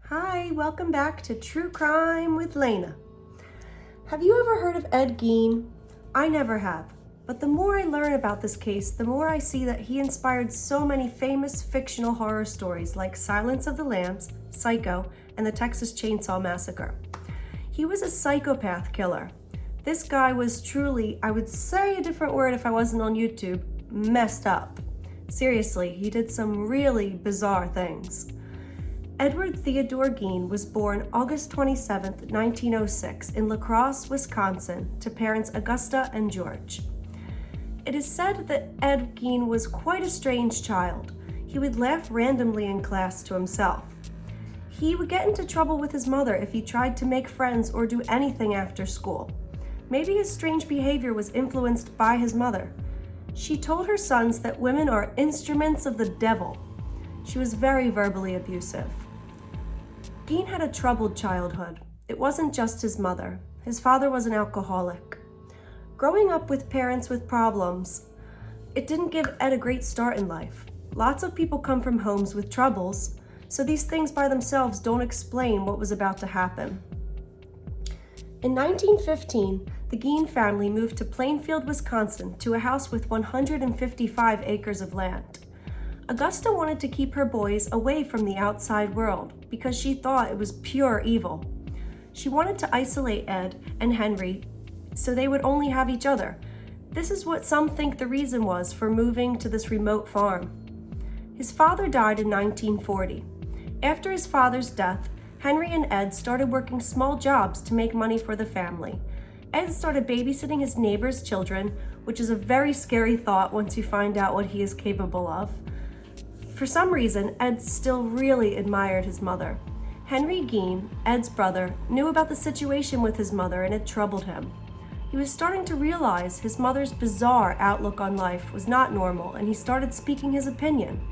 Hi, welcome back to True Crime with Lena. Have you ever heard of Ed Gein? I never have, but the more I learn about this case, the more I see that he inspired so many famous fictional horror stories like Silence of the Lambs, Psycho, and the Texas Chainsaw Massacre. He was a psychopath killer. This guy was truly, I would say a different word if I wasn't on YouTube, messed up. Seriously, he did some really bizarre things. Edward Theodore Gein was born August 27, 1906 in La Crosse, Wisconsin, to parents Augusta and George. It is said that Ed Gein was quite a strange child. He would laugh randomly in class to himself. He would get into trouble with his mother if he tried to make friends or do anything after school. Maybe his strange behavior was influenced by his mother. She told her sons that women are instruments of the devil. She was very verbally abusive. Gein had a troubled childhood. It wasn't just his mother. His father was an alcoholic. Growing up with parents with problems, it didn't give Ed a great start in life. Lots of people come from homes with troubles, so these things by themselves don't explain what was about to happen. In 1915, the Gein family moved to Plainfield, Wisconsin, to a house with 155 acres of land. Augusta wanted to keep her boys away from the outside world because she thought it was pure evil. She wanted to isolate Ed and Henry so they would only have each other. This is what some think the reason was for moving to this remote farm. His father died in 1940. After his father's death, Henry and Ed started working small jobs to make money for the family. Ed started babysitting his neighbor's children, which is a very scary thought once you find out what he is capable of. For some reason, Ed still really admired his mother. Henry Gein, Ed's brother, knew about the situation with his mother and it troubled him. He was starting to realize his mother's bizarre outlook on life was not normal and he started speaking his opinion.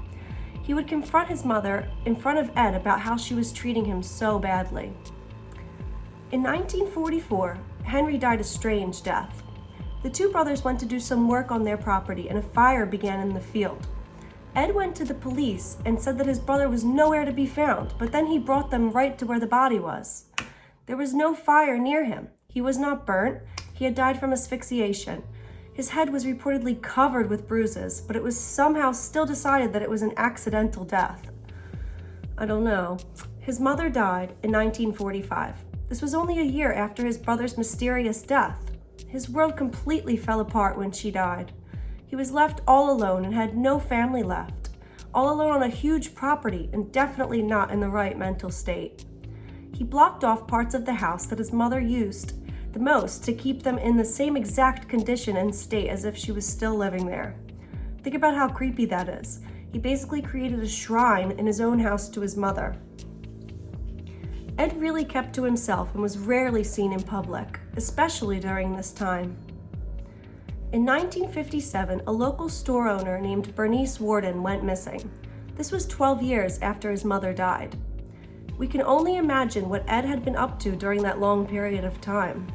He would confront his mother in front of Ed about how she was treating him so badly. In 1944, Henry died a strange death. The two brothers went to do some work on their property and a fire began in the field. Ed went to the police and said that his brother was nowhere to be found, but then he brought them right to where the body was. There was no fire near him. He was not burnt. He had died from asphyxiation. His head was reportedly covered with bruises, but it was somehow still decided that it was an accidental death. I don't know. His mother died in 1945. This was only a year after his brother's mysterious death. His world completely fell apart when she died. He was left all alone and had no family left, all alone on a huge property and definitely not in the right mental state. He blocked off parts of the house that his mother used the most to keep them in the same exact condition and state as if she was still living there. Think about how creepy that is. He basically created a shrine in his own house to his mother. Ed really kept to himself and was rarely seen in public, especially during this time. In 1957, a local store owner named Bernice Warden went missing. This was 12 years after his mother died. We can only imagine what Ed had been up to during that long period of time.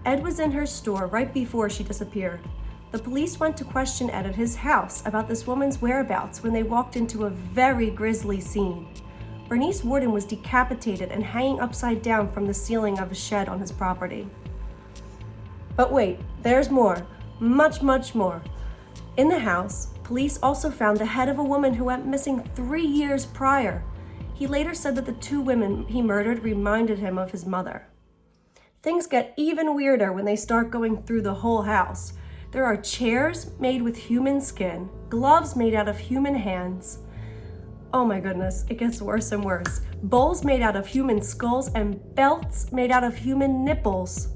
Ed was in her store right before she disappeared. The police went to question Ed at his house about this woman's whereabouts when they walked into a very grisly scene. Bernice Warden was decapitated and hanging upside down from the ceiling of a shed on his property. But wait, there's more. Much, much more. In the house, police also found the head of a woman who went missing 3 years prior. He later said that the two women he murdered reminded him of his mother. Things get even weirder when they start going through the whole house. There are chairs made with human skin, gloves made out of human hands. Oh my goodness, it gets worse and worse. Bowls made out of human skulls and belts made out of human nipples.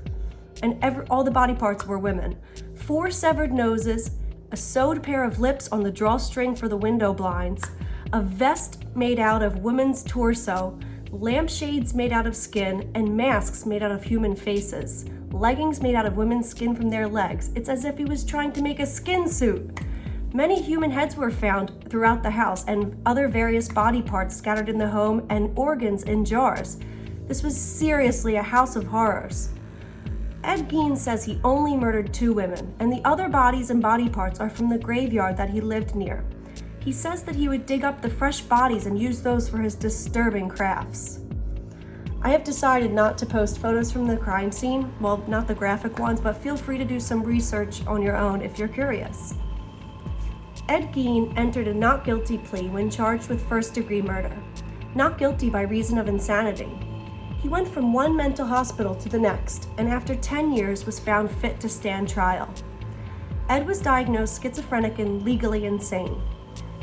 And all the body parts were women. 4 severed noses, a sewed pair of lips on the drawstring for the window blinds, a vest made out of women's torso, lampshades made out of skin, and masks made out of human faces, leggings made out of women's skin from their legs. It's as if he was trying to make a skin suit. Many human heads were found throughout the house and other various body parts scattered in the home and organs in jars. This was seriously a house of horrors. Ed Gein says he only murdered 2 women, and the other bodies and body parts are from the graveyard that he lived near. He says that he would dig up the fresh bodies and use those for his disturbing crafts. I have decided not to post photos from the crime scene, well, not the graphic ones, but feel free to do some research on your own if you're curious. Ed Gein entered a not guilty plea when charged with first-degree murder, not guilty by reason of insanity. He went from one mental hospital to the next, and after 10 years was found fit to stand trial. Ed was diagnosed schizophrenic and legally insane.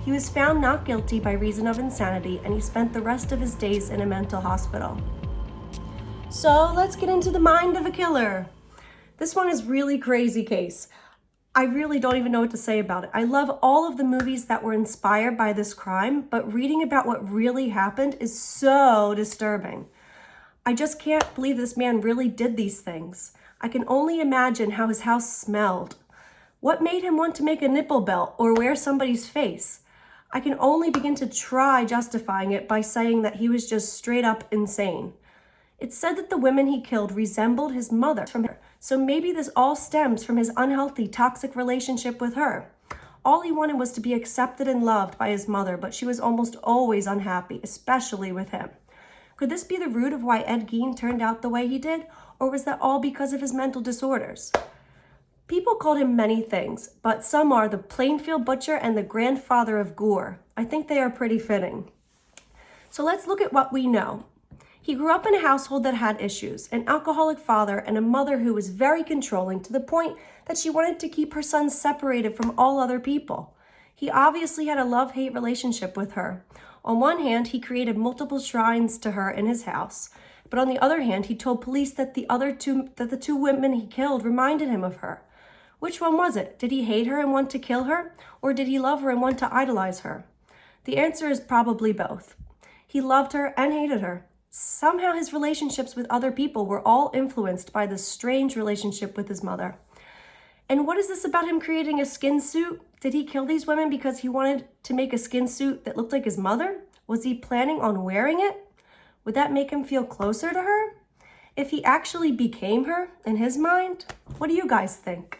He was found not guilty by reason of insanity, and he spent the rest of his days in a mental hospital. So let's get into the mind of a killer. This one is really crazy case. I really don't even know what to say about it. I love all of the movies that were inspired by this crime, but reading about what really happened is so disturbing. I just can't believe this man really did these things. I can only imagine how his house smelled. What made him want to make a nipple belt or wear somebody's face? I can only begin to try justifying it by saying that he was just straight up insane. It's said that the women he killed resembled his mother from her, so maybe this all stems from his unhealthy, toxic relationship with her. All he wanted was to be accepted and loved by his mother, but she was almost always unhappy, especially with him. Could this be the root of why Ed Gein turned out the way he did, or was that all because of his mental disorders? People called him many things, but some are the Plainfield Butcher and the grandfather of gore. I think they are pretty fitting. So let's look at what we know. He grew up in a household that had issues, an alcoholic father and a mother who was very controlling to the point that she wanted to keep her son separated from all other people. He obviously had a love-hate relationship with her. On one hand, he created multiple shrines to her in his house, but on the other hand, he told police that the two women he killed reminded him of her. Which one was it? Did he hate her and want to kill her, or did he love her and want to idolize her? The answer is probably both. He loved her and hated her. Somehow his relationships with other people were all influenced by this strange relationship with his mother. And what is this about him creating a skin suit? Did he kill these women because he wanted to make a skin suit that looked like his mother? Was he planning on wearing it? Would that make him feel closer to her? If he actually became her in his mind? What do you guys think?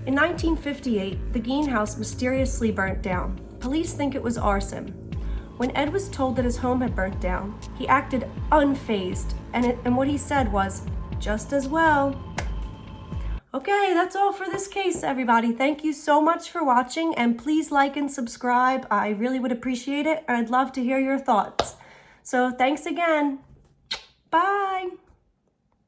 In 1958, the Gein house mysteriously burnt down. Police think it was arson. When Ed was told that his home had burnt down, he acted unfazed, and what he said was, just as well. Okay, that's all for this case, everybody. Thank you so much for watching, and please like and subscribe. I really would appreciate it, and I'd love to hear your thoughts. So thanks again. Bye.